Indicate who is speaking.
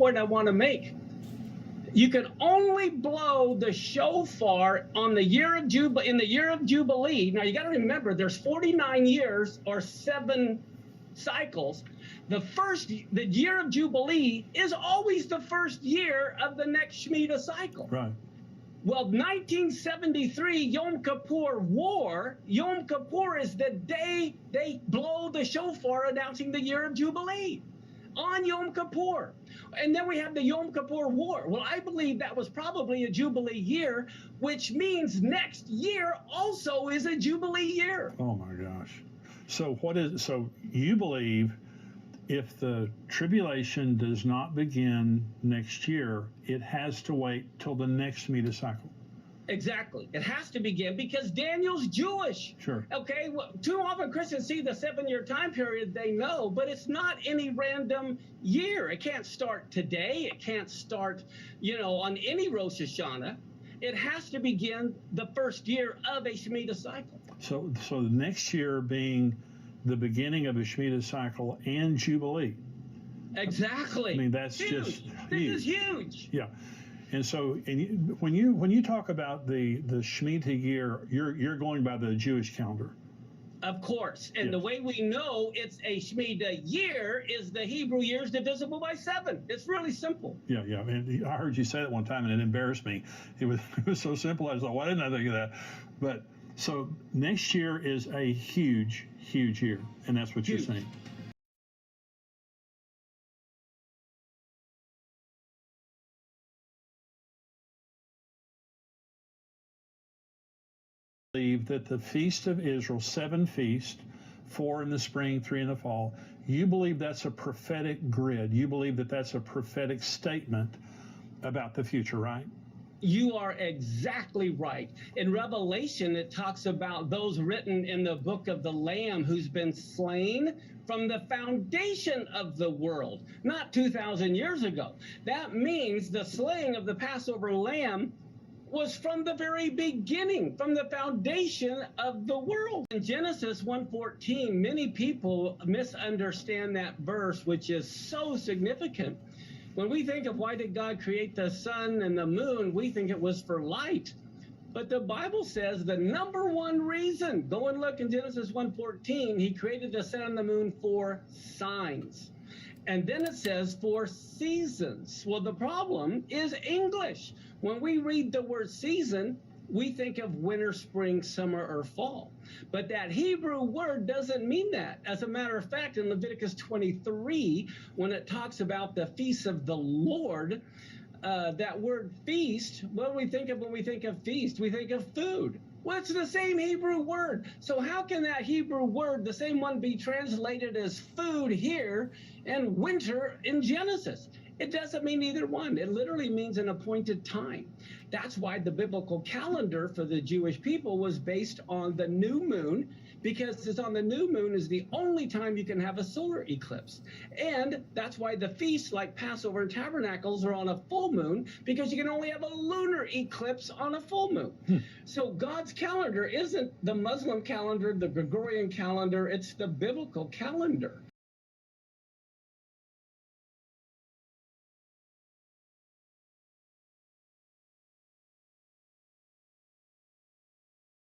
Speaker 1: point I want to make. You can only blow the shofar on the year of Jubilee, in the year of Jubilee. Now you got to remember, there's 49 years or 7 cycles. The year of Jubilee is always the first year of the next Shemitah cycle.
Speaker 2: Right.
Speaker 1: Well, 1973 Yom Kippur War, Yom Kippur is the day they blow the shofar announcing the year of Jubilee on Yom Kippur. And then we have the Yom Kippur War. Well, I believe that was probably a Jubilee year, which means next year also is a Jubilee year.
Speaker 2: Oh my gosh. So you believe if the tribulation does not begin next year, it has to wait till the next Shemitah cycle?
Speaker 1: Exactly. It has to begin because Daniel's Jewish.
Speaker 2: Sure.
Speaker 1: Okay. Well, too often Christians see the 7-year time period, they know, but it's not any random year. It can't start today. It can't start, on any Rosh Hashanah. It has to begin the first year of a Shemitah cycle.
Speaker 2: So the next year being the beginning of a Shemitah cycle and Jubilee.
Speaker 1: Exactly.
Speaker 2: I mean, that's
Speaker 1: huge.
Speaker 2: just huge.
Speaker 1: This is huge.
Speaker 2: Yeah. And so, when you talk about the Shemitah year, you're going by the Jewish calendar.
Speaker 1: Of course. And
Speaker 2: Yes.
Speaker 1: The way we know it's a Shemitah year is the Hebrew years divisible by 7. It's really simple.
Speaker 2: Yeah, yeah. And I heard you say that one time, and it embarrassed me. It was so simple. I was like, why didn't I think of that? But so next year is a huge, huge year, and that's what
Speaker 1: Huge.
Speaker 2: you're saying. Believe that the Feast of Israel, 7 feasts, 4 in the spring, 3 in the fall, you believe that's a prophetic grid. You believe that that's a prophetic statement about the future, right?
Speaker 1: You are exactly right. In Revelation, it talks about those written in the book of the Lamb who's been slain from the foundation of the world, not 2,000 years ago. That means the slaying of the Passover lamb was from the very beginning, from the foundation of the world. In Genesis 1:14, many people misunderstand that verse, which is so significant. When we think of why did God create the sun and the moon, we think it was for light. But the Bible says the number one reason, go and look in Genesis 1:14, he created the sun and the moon for signs. And then it says for seasons. Well, the problem is English. When we read the word season, we think of winter, spring, summer, or fall. But that Hebrew word doesn't mean that. As a matter of fact, in Leviticus 23, when it talks about the feast of the Lord, that word feast, what do we think of when we think of feast? We think of food. Well, it's the same Hebrew word. So how can that Hebrew word, the same one, be translated as food here and winter in Genesis? It doesn't mean either one. It literally means an appointed time. That's why the biblical calendar for the Jewish people was based on the new moon, because it's on the new moon is the only time you can have a solar eclipse. And that's why the feasts like Passover and Tabernacles are on a full moon, because you can only have a lunar eclipse on a full moon. So God's calendar isn't the Muslim calendar, the Gregorian calendar, it's the biblical calendar.